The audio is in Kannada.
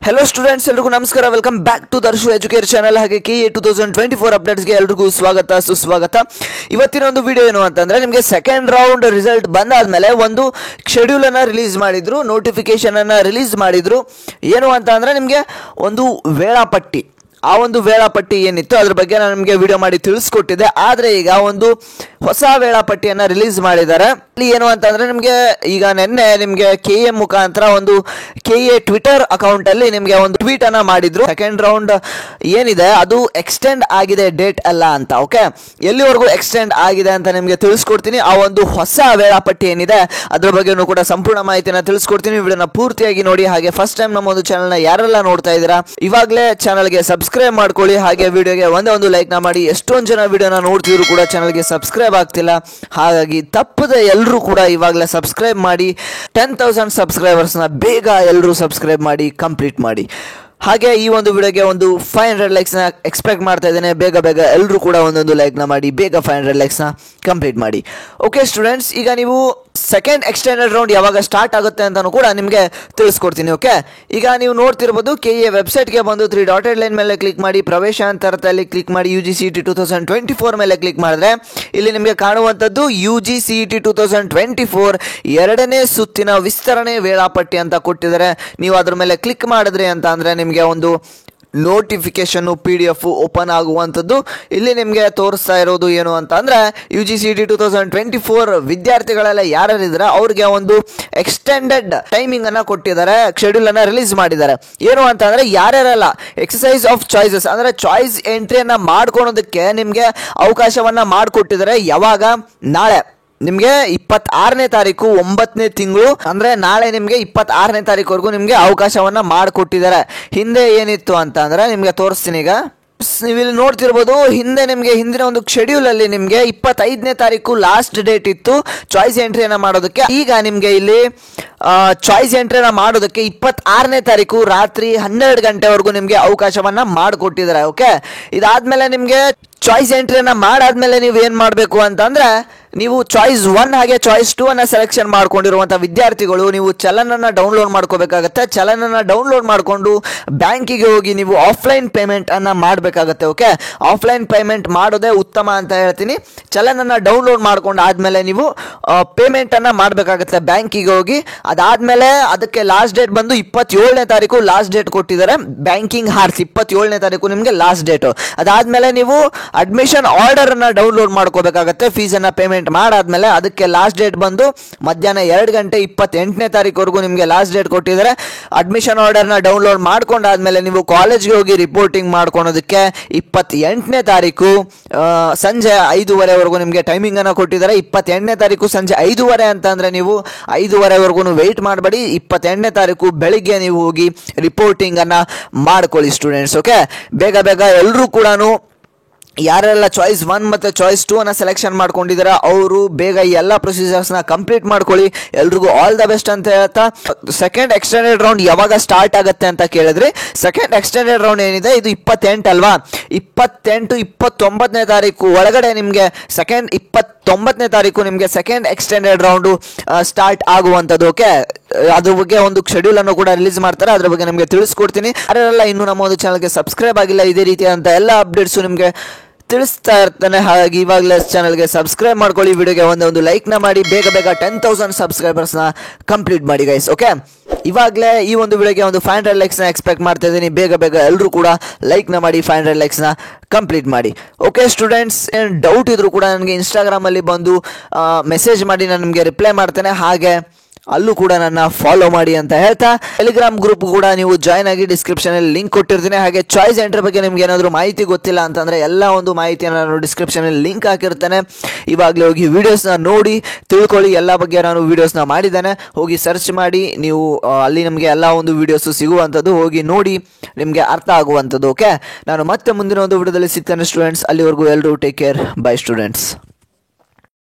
हेलो स्टूडेंट्स एल्रिಗೂ ನಮಸ್ಕಾರ welcome back to Darshu education channel ಹಾಗೆ KE 2024 ಅಪ್ಡೇಟ್ಸ್ ಗೆ ಎಲ್ರಿಗೂ ಸ್ವಾಗತ ಸುಸ್ವಾಗತ। ಇವತ್ತಿನ ಒಂದು ವಿಡಿಯೋ ಏನು ಅಂತಂದ್ರೆ ನಿಮಗೆ ಸೆಕೆಂಡ್ ರೌಂಡ್ ರಿಸಲ್ಟ್ ಬಂದಾದ್ಮೇಲೆ ಒಂದು ಶೆಡ್ಯೂಲ್ ಅನ್ನು ರಿಲೀಸ್ ಮಾಡಿದ್ರು, ನೋಟಿಫಿಕೇಶನ್ ಅನ್ನು ರಿಲೀಸ್ ಮಾಡಿದ್ರು। ಏನು ಅಂತ ಅಂದ್ರೆ ನಿಮಗೆ ಒಂದು ವೇಳಾಪಟ್ಟಿ, ಆ ಒಂದು ವೇಳಾಪಟ್ಟಿ ಏನಿತ್ತು ಅದ್ರ ಬಗ್ಗೆ ನಾನು ನಿಮಗೆ ವಿಡಿಯೋ ಮಾಡಿ ತಿಳಿಸ್ಕೊಟ್ಟಿದ್ದೆ। ಆದರೆ ಈಗ ಒಂದು ಹೊಸ ವೇಳಾಪಟ್ಟಿಯನ್ನು ರಿಲೀಸ್ ಮಾಡಿದ್ದಾರೆ। ಇಲ್ಲಿ ಏನು ಅಂತಂದ್ರೆ ನಿಮಗೆ ಈಗ ನಿನ್ನೆ ನಿಮಗೆ KE ಮುಖಾಂತರ ಒಂದು KE ಟ್ವಿಟರ್ ಅಕೌಂಟ್ ಅಲ್ಲಿ ನಿಮಗೆ ಒಂದು ಟ್ವೀಟ್ ಅನ್ನ ಮಾಡಿದ್ರು, ಸೆಕೆಂಡ್ ರೌಂಡ್ ಏನಿದೆ ಅದು ಎಕ್ಸ್ಟೆಂಡ್ ಆಗಿದೆ ಡೇಟ್ ಅಲ್ಲ ಅಂತ। ಓಕೆ, ಎಲ್ಲಿವರೆಗೂ ಎಕ್ಸ್ಟೆಂಡ್ ಆಗಿದೆ ಅಂತ ನಿಮಗೆ ತಿಳಿಸ್ಕೊಡ್ತೀನಿ। ಆ ಒಂದು ಹೊಸ ವೇಳಾಪಟ್ಟಿ ಏನಿದೆ ಅದ್ರ ಬಗ್ಗೆನೂ ಕೂಡ ಸಂಪೂರ್ಣ ಮಾಹಿತಿನ ತಿಳಿಸ್ಕೊಡ್ತೀನಿ। ವಿಡಿಯೋನ ಪೂರ್ತಿಯಾಗಿ ನೋಡಿ, ಹಾಗೆ ಫಸ್ಟ್ ಟೈಮ್ ನಮ್ಮ ಒಂದು ಚಾನಲ್ನ ಯಾರೆಲ್ಲ ನೋಡ್ತಾ ಇದ್ದೀರಾ ಇವಾಗಲೇ ಚಾನಲ್ಗೆ ಸಬ್ಸ್ಕ್ರೈಬ್ ಮಾಡ್ಕೊಳ್ಳಿ, ಹಾಗೆ ವಿಡಿಯೋಗೆ ಒಂದು ಲೈಕ್ ನ ಮಾಡಿ। ಎಷ್ಟೊಂದು ಜನ ವಿಡಿಯೋನ ನೋಡ್ತಿದ್ರು ಕೂಡ ಚಾನಲ್ಗೆ ಸಬ್ಸ್ಕ್ರೈಬ್ ಆಗ್ತಿಲ್ಲ, ಹಾಗಾಗಿ ತಪ್ಪದೆ ಎಲ್ಲರೂ ಕೂಡ ಇವಾಗಲೇ ಸಬ್ಸ್ಕ್ರೈಬ್ ಮಾಡಿ। 10,000 ಸಬ್ಸ್ಕ್ರೈಬರ್ಸ್ನ ಬೇಗ ಎಲ್ಲರೂ ಸಬ್ಸ್ಕ್ರೈಬ್ ಮಾಡಿ ಕಂಪ್ಲೀಟ್ ಮಾಡಿ। ಹಾಗೆ ಈ ಒಂದು ವಿಡಿಯೋಗೆ ಒಂದು 500 ಲೈಕ್ಸ್ನ ಎಕ್ಸ್ಪೆಕ್ಟ್ ಮಾಡ್ತಾ ಇದ್ದೇನೆ। ಬೇಗ ಎಲ್ಲರೂ ಕೂಡ ಒಂದೊಂದು ಲೈಕ್ನ ಮಾಡಿ, ಬೇಗ 500 ಲೈಕ್ಸ್ನ ಕಂಪ್ಲೀಟ್ ಮಾಡಿ। ಓಕೆ ಸ್ಟೂಡೆಂಟ್ಸ್, ಈಗ ನೀವು ಸೆಕೆಂಡ್ ಎಕ್ಸ್ಟೆಂಡೆಡ್ ರೌಂಡ್ ಯಾವಾಗ ಸ್ಟಾರ್ಟ್ ಆಗುತ್ತೆ ಅಂತಾನು ಕೂಡ ನಿಮಗೆ ತಿಳಿಸ್ಕೊಡ್ತೀನಿ। ಓಕೆ, ಈಗ ನೀವು ನೋಡ್ತಿರ್ಬೋದು KE ವೆಬ್ಸೈಟ್ಗೆ ಬಂದು 3 ಡಾಟೆಡ್ ಲೈನ್ ಮೇಲೆ ಕ್ಲಿಕ್ ಮಾಡಿ, ಪ್ರವೇಶ ಅಂತರದಲ್ಲಿ ಕ್ಲಿಕ್ ಮಾಡಿ, UGCET 2024 ಮೇಲೆ ಕ್ಲಿಕ್ ಮಾಡಿದ್ರೆ ಇಲ್ಲಿ ನಿಮಗೆ ಕಾಣುವಂಥದ್ದು UGCET 2024 ಎರಡನೇ ಸುತ್ತಿನ ವಿಸ್ತರಣೆ ವೇಳಾಪಟ್ಟಿ ಅಂತ ಕೊಟ್ಟಿದ್ದಾರೆ। ನೀವು ಅದ್ರ ಮೇಲೆ ಕ್ಲಿಕ್ ಮಾಡಿದ್ರಿ ಅಂತ ಅಂದ್ರೆ ನಿಮಗೆ ಒಂದು ನೋಟಿಫಿಕೇಶನ್ PDF ಓಪನ್ ಆಗುವಂಥದ್ದು ಇಲ್ಲಿ ನಿಮಗೆ ತೋರಿಸ್ತಾ ಇರೋದು ಏನು ಅಂತ ಅಂದ್ರೆ UGCET 2024 ವಿದ್ಯಾರ್ಥಿಗಳೆಲ್ಲ ಯಾರಿದ್ರೆ ಅವ್ರಿಗೆ ಒಂದು ಎಕ್ಸ್ಟೆಂಡೆಡ್ ಟೈಮಿಂಗ್ ಅನ್ನ ಕೊಟ್ಟಿದ್ದಾರೆ, ಶೆಡ್ಯೂಲ್ ಅನ್ನ ರಿಲೀಸ್ ಮಾಡಿದ್ದಾರೆ। ಏನು ಅಂತ ಅಂದ್ರೆ ಯಾರ್ಯಾರೆಲ್ಲ ಎಕ್ಸಸೈಸ್ ಆಫ್ ಚಾಯ್ಸಸ್ ಅಂದ್ರೆ ಚಾಯ್ಸ್ ಎಂಟ್ರಿಯನ್ನ ಮಾಡ್ಕೊಳೋದಕ್ಕೆ ನಿಮಗೆ ಅವಕಾಶವನ್ನ ಮಾಡಿಕೊಟ್ಟಿದ್ದಾರೆ। ಯಾವಾಗ? ನಾಳೆ ನಿಮಗೆ 26ನೇ ತಾರೀಕು 9ನೇ ತಿಂಗಳು ಅಂದ್ರೆ ನಾಳೆ ನಿಮಗೆ 26ನೇ ತಾರೀಕುವರೆಗೂ ನಿಮಗೆ ಅವಕಾಶವನ್ನ ಮಾಡಿಕೊಟ್ಟಿದ್ದಾರೆ। ಹಿಂದೆ ಏನಿತ್ತು ಅಂತ ಅಂದ್ರೆ ನಿಮಗೆ ತೋರಿಸ್ತೀನಿ। ಈಗ ನೀವು ಇಲ್ಲಿ ನೋಡ್ತಿರ್ಬೋದು, ಹಿಂದೆ ನಿಮಗೆ ಹಿಂದಿನ ಒಂದು ಶೆಡ್ಯೂಲ್ ಅಲ್ಲಿ ನಿಮಗೆ 25ನೇ ತಾರೀಕು ಲಾಸ್ಟ್ ಡೇಟ್ ಇತ್ತು ಚಾಯ್ಸ್ ಎಂಟ್ರಿಯನ್ನ ಮಾಡೋದಕ್ಕೆ। ಈಗ ನಿಮಗೆ ಇಲ್ಲಿ ಚಾಯ್ಸ್ ಎಂಟ್ರಿಯನ್ನ ಮಾಡೋದಕ್ಕೆ 26ನೇ ತಾರೀಕು ರಾತ್ರಿ 12 ಗಂಟೆವರೆಗೂ ನಿಮಗೆ ಅವಕಾಶವನ್ನ ಮಾಡಿಕೊಟ್ಟಿದ್ದಾರೆ। ಓಕೆ, ಇದಾದ್ಮೇಲೆ ನಿಮಗೆ ಚಾಯ್ಸ್ ಎಂಟ್ರಿಯನ್ನ ಮಾಡಾದ್ಮೇಲೆ ನೀವು ಏನ್ ಮಾಡಬೇಕು ಅಂತಂದ್ರೆ ನೀವು ಚಾಯ್ಸ್ 1 ಹಾಗೆ ಚಾಯ್ಸ್ 2 ಅನ್ನ ಸೆಲೆಕ್ಷನ್ ಮಾಡ್ಕೊಂಡಿರುವಂತ ವಿದ್ಯಾರ್ಥಿಗಳು ನೀವು ಚಲನ್ ಅನ್ನ ಡೌನ್ಲೋಡ್ ಮಾಡ್ಕೋಬೇಕಾಗತ್ತೆ। ಚಲನ್ ಅನ್ನ ಡೌನ್ಲೋಡ್ ಮಾಡ್ಕೊಂಡು ಬ್ಯಾಂಕಿಗೆ ಹೋಗಿ ನೀವು ಆಫ್ಲೈನ್ ಪೇಮೆಂಟ್ ಅನ್ನ ಮಾಡಬೇಕಾಗತ್ತೆ। ಓಕೆ, ಆಫ್ಲೈನ್ ಪೇಮೆಂಟ್ ಮಾಡೋದೇ ಉತ್ತಮ ಅಂತ ಹೇಳ್ತೀನಿ। ಚಲನ್ ಅನ್ನ ಡೌನ್ಲೋಡ್ ಮಾಡ್ಕೊಂಡು ಆದ್ಮೇಲೆ ನೀವು ಪೇಮೆಂಟ್ ಅನ್ನ ಮಾಡಬೇಕಾಗತ್ತೆ ಬ್ಯಾಂಕಿಗೆ ಹೋಗಿ। ಅದಾದ್ಮೇಲೆ ಅದಕ್ಕೆ ಲಾಸ್ಟ್ ಡೇಟ್ ಬಂದು 27ನೇ ತಾರೀಕು ಲಾಸ್ಟ್ ಡೇಟ್ ಕೊಟ್ಟಿದ್ದಾರೆ। ಬ್ಯಾಂಕಿಂಗ್ ಹಾರ್ಸ್ 27ನೇ ತಾರೀಕು ನಿಮಗೆ ಲಾಸ್ಟ್ ಡೇಟ್। ಅದಾದ್ಮೇಲೆ ನೀವು ಅಡ್ಮಿಷನ್ ಆರ್ಡರ್ ಅನ್ನ ಡೌನ್ಲೋಡ್ ಮಾಡ್ಕೋಬೇಕಾಗತ್ತೆ ಫೀಸ್ ಅನ್ನ ಪೇಮೆಂಟ್ ಮಾಡಾದ್ಮೇಲೆ। ಅದಕ್ಕೆ ಲಾಸ್ಟ್ ಡೇಟ್ ಬಂದು ಮಧ್ಯಾಹ್ನ 2 ಗಂಟೆ 28ನೇ ತಾರೀಕುವರೆಗೂ ನಿಮಗೆ ಲಾಸ್ಟ್ ಡೇಟ್ ಕೊಟ್ಟಿದ್ದಾರೆ। ಅಡ್ಮಿಷನ್ ಆರ್ಡರ್ ನ ಡೌನ್ಲೋಡ್ ಮಾಡ್ಕೊಂಡಾದ್ಮೇಲೆ ನೀವು ಕಾಲೇಜ್ಗೆ ಹೋಗಿ ರಿಪೋರ್ಟಿಂಗ್ ಮಾಡ್ಕೊಳೋದಕ್ಕೆ 28ನೇ ತಾರೀಕು ಸಂಜೆ 5:30ವರೆಗೂ ನಿಮಗೆ ಟೈಮಿಂಗ್ ಅನ್ನ ಕೊಟ್ಟಿದ್ದಾರೆ। 28ನೇ ತಾರೀಕು ಸಂಜೆ 5:30 ಅಂತ ಅಂದ್ರೆ ನೀವು 5:30ವರೆಗೂ ವೆಯ್ಟ್ ಮಾಡಬೇಡಿ, 28ನೇ ತಾರೀಕು ಬೆಳಿಗ್ಗೆ ನೀವು ಹೋಗಿ ರಿಪೋರ್ಟಿಂಗ್ ಅನ್ನ ಮಾಡ್ಕೊಳ್ಳಿ ಸ್ಟೂಡೆಂಟ್ಸ್। ಓಕೆ, ಬೇಗ ಎಲ್ಲರೂ ಕೂಡ ಯಾರೆಲ್ಲ ಚಾಯ್ಸ್ 1 ಮತ್ತು ಚಾಯ್ಸ್ 2 ಅನ್ನ ಸೆಲೆಕ್ಷನ್ ಮಾಡ್ಕೊಂಡಿದ್ದಾರೆ ಅವರು ಬೇಗ ಈ ಎಲ್ಲ ಪ್ರೊಸೀಜರ್ಸ್ನ ಕಂಪ್ಲೀಟ್ ಮಾಡ್ಕೊಳ್ಳಿ। ಎಲ್ರಿಗೂ ಆಲ್ ದ ಬೆಸ್ಟ್ ಅಂತ ಹೇಳ್ತಾ, ಸೆಕೆಂಡ್ ಎಕ್ಸ್ಟೆಂಡೆಡ್ ರೌಂಡ್ ಯಾವಾಗ ಸ್ಟಾರ್ಟ್ ಆಗುತ್ತೆ ಅಂತ ಕೇಳಿದ್ರೆ ಸೆಕೆಂಡ್ ಎಕ್ಸ್ಟೆಂಡೆಡ್ ರೌಂಡ್ ಏನಿದೆ ಇದು 28 ಅಲ್ವಾ, 29ನೇ ತಾರೀಕು ಒಳಗಡೆ ನಿಮಗೆ 29ನೇ ತಾರೀಕು ನಿಮಗೆ ಸೆಕೆಂಡ್ ಎಕ್ಸ್ಟೆಂಡೆಡ್ ರೌಂಡ್ ಸ್ಟಾರ್ಟ್ ಆಗುವಂಥದ್ದು। ಓಕೆ, ಅದ್ರ ಬಗ್ಗೆ ಒಂದು ಶೆಡ್ಯೂಲ್ ಅನ್ನು ಕೂಡ ರಿಲೀಸ್ ಮಾಡ್ತಾರೆ, ಅದ್ರ ಬಗ್ಗೆ ನಿಮಗೆ ತಿಳಿಸ್ಕೊಡ್ತೀನಿ। ಯಾರೆಲ್ಲ ಇನ್ನೂ ನಮ್ಮ ಒಂದು ಚಾನಲ್ಗೆ ಸಬ್ಸ್ಕ್ರೈಬ್ ಆಗಿಲ್ಲ ಇದೇ ರೀತಿಯಾದಂಥ ಎಲ್ಲ ಅಪ್ಡೇಟ್ಸು ನಿಮಗೆ ತಿಳಿಸ್ತಾ ಇರ್ತಾನೆ, ಹಾಗಾಗಿ ಇವಾಗಲೇ ಚಾನಲ್ಗೆ ಸಬ್ಸ್ಕ್ರೈಬ್ ಮಾಡ್ಕೊಳ್ಳಿ, ವಿಡಿಯೋಗೆ ಒಂದು ಲೈಕ್ನ ಮಾಡಿ, ಬೇಗ 10,000 ಸಬ್ಸ್ಕ್ರೈಬರ್ಸ್ನ ಕಂಪ್ಲೀಟ್ ಮಾಡಿ ಗೈಸ್। ಓಕೆ, ಇವಾಗಲೇ ಈ ಒಂದು ವಿಡಿಯೋಗೆ 500 ಲೈಕ್ಸ್ನ ಎಕ್ಸ್ಪೆಕ್ಟ್ ಮಾಡ್ತಾ ಇದ್ದೀನಿ, ಬೇಗ ಎಲ್ಲರೂ ಕೂಡ ಲೈಕ್ನ ಮಾಡಿ 500 ಲೈಕ್ಸ್ನ ಕಂಪ್ಲೀಟ್ ಮಾಡಿ। ಓಕೆ ಸ್ಟೂಡೆಂಟ್ಸ್, ಏನು ಡೌಟ್ ಇದ್ರೂ ಕೂಡ ನನಗೆ ಇನ್ಸ್ಟಾಗ್ರಾಮಲ್ಲಿ ಬಂದು ಮೆಸೇಜ್ ಮಾಡಿ, ನಾನು ನಿಮಗೆ ರಿಪ್ಲೈ ಮಾಡ್ತೇನೆ। ಹಾಗೆ ಅಲ್ಲೂ ಕೂಡ ನನ್ನ ಫಾಲೋ ಮಾಡಿ ಅಂತ ಹೇಳ್ತಾ, ಟೆಲಿಗ್ರಾಮ್ ಗ್ರೂಪ್ ಕೂಡ ನೀವು ಜಾಯ್ನ್ ಆಗಿ ಡಿಸ್ಕ್ರಿಪ್ಷನ್ ಅಲ್ಲಿ ಲಿಂಕ್ ಕೊಟ್ಟಿರ್ತೀನಿ। ಹಾಗೆ ಚಾಯ್ಸ್ ಎಂಟ್ರಿ ಬಗ್ಗೆ ನಿಮ್ಗೆ ಏನಾದರೂ ಮಾಹಿತಿ ಗೊತ್ತಿಲ್ಲ ಅಂತಂದ್ರೆ ಎಲ್ಲ ಒಂದು ಮಾಹಿತಿಯನ್ನು ನಾನು ಡಿಸ್ಕ್ರಿಪ್ಷನ್ ಅಲ್ಲಿ ಲಿಂಕ್ ಹಾಕಿರ್ತೇನೆ, ಇವಾಗಲೇ ಹೋಗಿ ವಿಡಿಯೋಸ್ನ ನೋಡಿ ತಿಳ್ಕೊಳ್ಳಿ। ಎಲ್ಲ ಬಗ್ಗೆ ನಾನು ವಿಡಿಯೋಸ್ನ ಮಾಡಿದ್ದೇನೆ, ಹೋಗಿ ಸರ್ಚ್ ಮಾಡಿ ನೀವು ಅಲ್ಲಿ ನಿಮಗೆ ಎಲ್ಲ ಒಂದು ವಿಡಿಯೋಸ್ ಸಿಗುವಂಥದ್ದು, ಹೋಗಿ ನೋಡಿ ನಿಮಗೆ ಅರ್ಥ ಆಗುವಂಥದ್ದು। ಓಕೆ, ನಾನು ಮತ್ತೆ ಮುಂದಿನ ಒಂದು ವಿಡಿಯೋದಲ್ಲಿ ಸಿಗ್ತೇನೆ ಸ್ಟೂಡೆಂಟ್ಸ್, ಅಲ್ಲಿವರೆಗೂ ಎಲ್ಲರೂ ಟೇಕ್ ಕೇರ್, ಬೈ ಸ್ಟೂಡೆಂಟ್ಸ್।